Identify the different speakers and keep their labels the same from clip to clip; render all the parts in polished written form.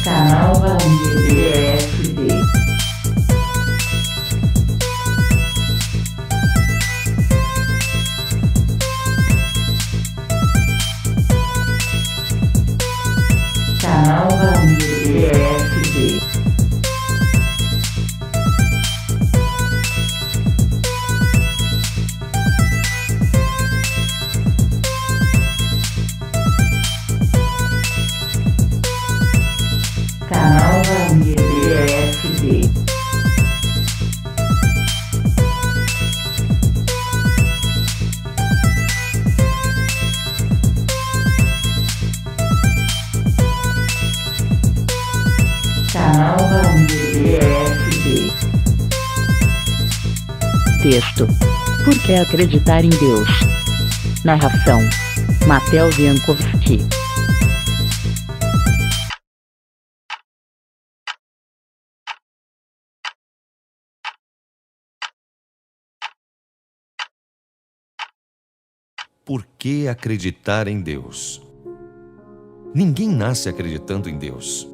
Speaker 1: Canal Valmir BSB. Canal Valmir BSB. Canal Valmir BSB. Canal Valmir BSB.
Speaker 2: Texto: Por que acreditar em Deus? Narração: Matheus Jankowski.
Speaker 3: Por que acreditar em Deus? Ninguém nasce acreditando em Deus.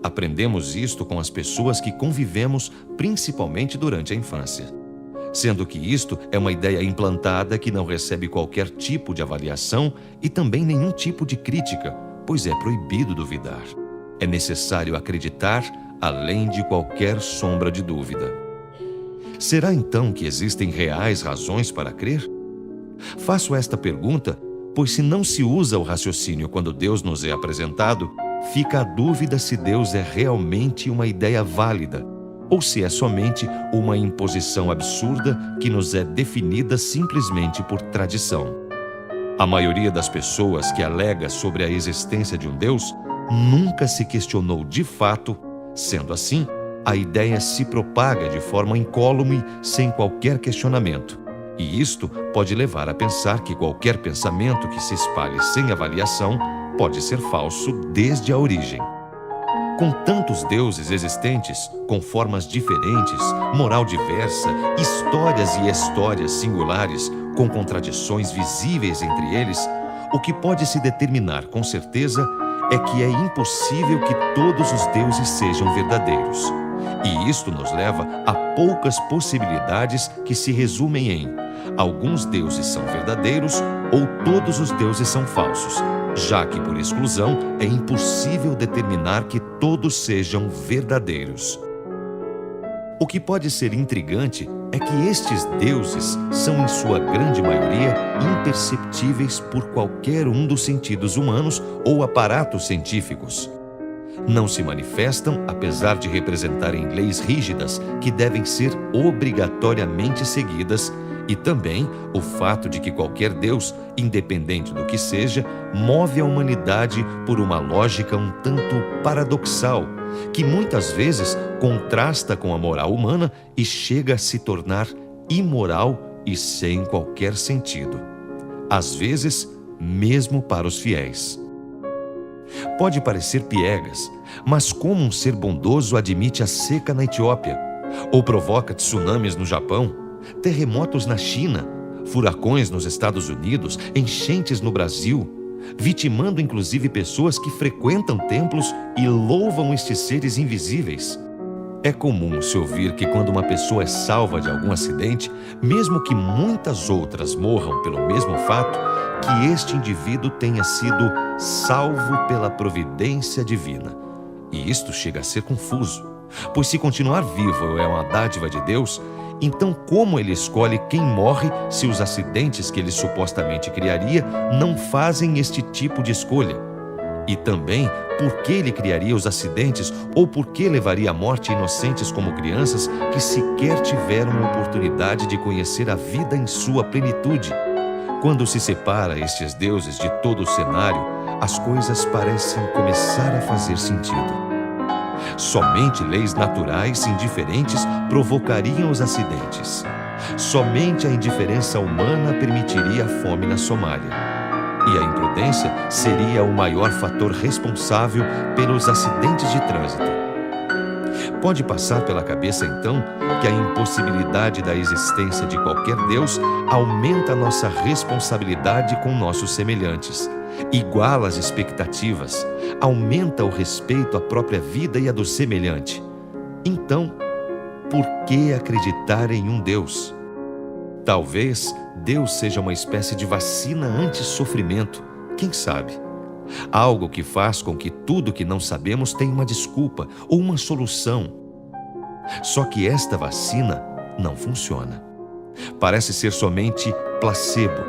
Speaker 3: Aprendemos isto com as pessoas que convivemos, principalmente durante a infância. Sendo que isto é uma ideia implantada que não recebe qualquer tipo de avaliação e também nenhum tipo de crítica, pois é proibido duvidar. É necessário acreditar além de qualquer sombra de dúvida. Será então que existem reais razões para crer? Faço esta pergunta, pois se não se usa o raciocínio quando Deus nos é apresentado, fica a dúvida se Deus é realmente uma ideia válida, ou se é somente uma imposição absurda que nos é definida simplesmente por tradição. A maioria das pessoas que alega sobre a existência de um Deus nunca se questionou de fato. Sendo assim, a ideia se propaga de forma incólume, sem qualquer questionamento. E isto pode levar a pensar que qualquer pensamento que se espalhe sem avaliação pode ser falso desde a origem. Com tantos deuses existentes, com formas diferentes, moral diversa, histórias e histórias singulares, com contradições visíveis entre eles, o que pode se determinar com certeza é que é impossível que todos os deuses sejam verdadeiros. E isto nos leva a poucas possibilidades que se resumem em: alguns deuses são verdadeiros ou todos os deuses são falsos, já que, por exclusão, é impossível determinar que todos sejam verdadeiros. O que pode ser intrigante é que estes deuses são, em sua grande maioria, imperceptíveis por qualquer um dos sentidos humanos ou aparatos científicos. Não se manifestam, apesar de representarem leis rígidas que devem ser obrigatoriamente seguidas, e também o fato de que qualquer Deus, independente do que seja, move a humanidade por uma lógica um tanto paradoxal, que muitas vezes contrasta com a moral humana e chega a se tornar imoral e sem qualquer sentido. Às vezes, mesmo para os fiéis. Pode parecer piegas, mas como um ser bondoso admite a seca na Etiópia, ou provoca tsunamis no Japão, terremotos na China, furacões nos Estados Unidos, enchentes no Brasil, vitimando inclusive pessoas que frequentam templos e louvam estes seres invisíveis? É comum se ouvir que quando uma pessoa é salva de algum acidente, mesmo que muitas outras morram pelo mesmo fato, que este indivíduo tenha sido salvo pela providência divina. E isto chega a ser confuso, pois se continuar vivo é uma dádiva de Deus, então como ele escolhe quem morre se os acidentes que ele supostamente criaria não fazem este tipo de escolha? E também, por que ele criaria os acidentes ou por que levaria à morte inocentes como crianças que sequer tiveram a oportunidade de conhecer a vida em sua plenitude? Quando se separa estes deuses de todo o cenário, as coisas parecem começar a fazer sentido. Somente leis naturais indiferentes provocariam os acidentes. Somente a indiferença humana permitiria a fome na Somália. E a imprudência seria o maior fator responsável pelos acidentes de trânsito. Pode passar pela cabeça, então, que a impossibilidade da existência de qualquer Deus aumenta a nossa responsabilidade com nossos semelhantes, iguala as expectativas, aumenta o respeito à própria vida e à do semelhante. Então, por que acreditar em um Deus? Talvez Deus seja uma espécie de vacina anti-sofrimento, quem sabe? Algo que faz com que tudo que não sabemos tenha uma desculpa ou uma solução. Só que esta vacina não funciona. Parece ser somente placebo,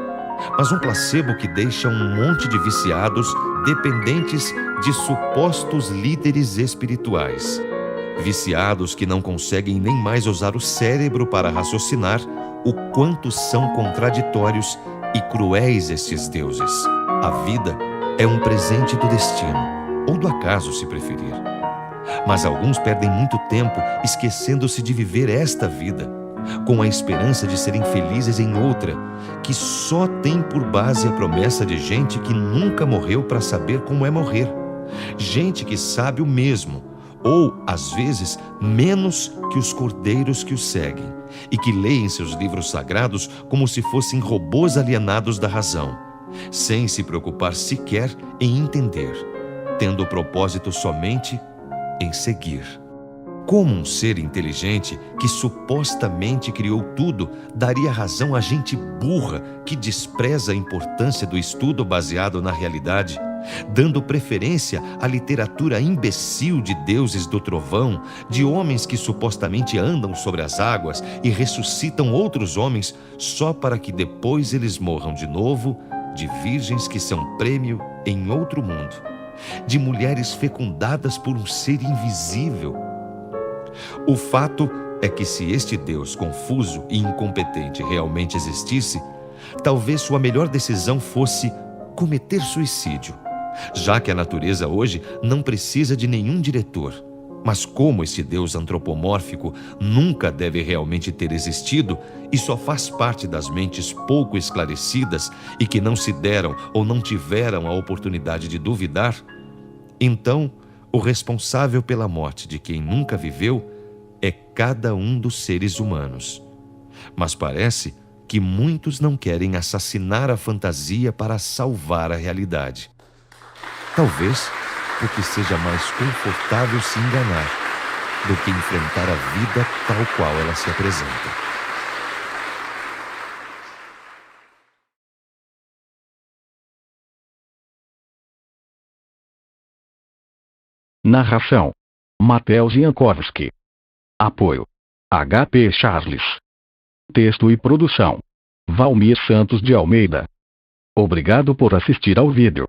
Speaker 3: mas um placebo que deixa um monte de viciados dependentes de supostos líderes espirituais. Viciados que não conseguem nem mais usar o cérebro para raciocinar o quanto são contraditórios e cruéis estes deuses. A vida é um presente do destino, ou do acaso, se preferir. Mas alguns perdem muito tempo esquecendo-se de viver esta vida, com a esperança de serem felizes em outra, que só tem por base a promessa de gente que nunca morreu para saber como é morrer. Gente que sabe o mesmo, ou, às vezes, menos que os cordeiros que o seguem, e que leem seus livros sagrados como se fossem robôs alienados da razão, sem se preocupar sequer em entender, tendo o propósito somente em seguir. Como um ser inteligente que supostamente criou tudo daria razão a gente burra que despreza a importância do estudo baseado na realidade, dando preferência à literatura imbecil de deuses do trovão, de homens que supostamente andam sobre as águas e ressuscitam outros homens só para que depois eles morram de novo, de virgens que são prêmio em outro mundo, de mulheres fecundadas por um ser invisível. O fato é que se este Deus confuso e incompetente realmente existisse, talvez sua melhor decisão fosse cometer suicídio, já que a natureza hoje não precisa de nenhum diretor. Mas como este Deus antropomórfico nunca deve realmente ter existido e só faz parte das mentes pouco esclarecidas e que não se deram ou não tiveram a oportunidade de duvidar, então o responsável pela morte de quem nunca viveu é cada um dos seres humanos. Mas parece que muitos não querem assassinar a fantasia para salvar a realidade. Talvez porque seja mais confortável se enganar do que enfrentar a vida tal qual ela se apresenta.
Speaker 4: Narração: Matheus Jankowski. Apoio: HP Charles. Texto e produção: Valmir Santos de Almeida. Obrigado por assistir ao vídeo.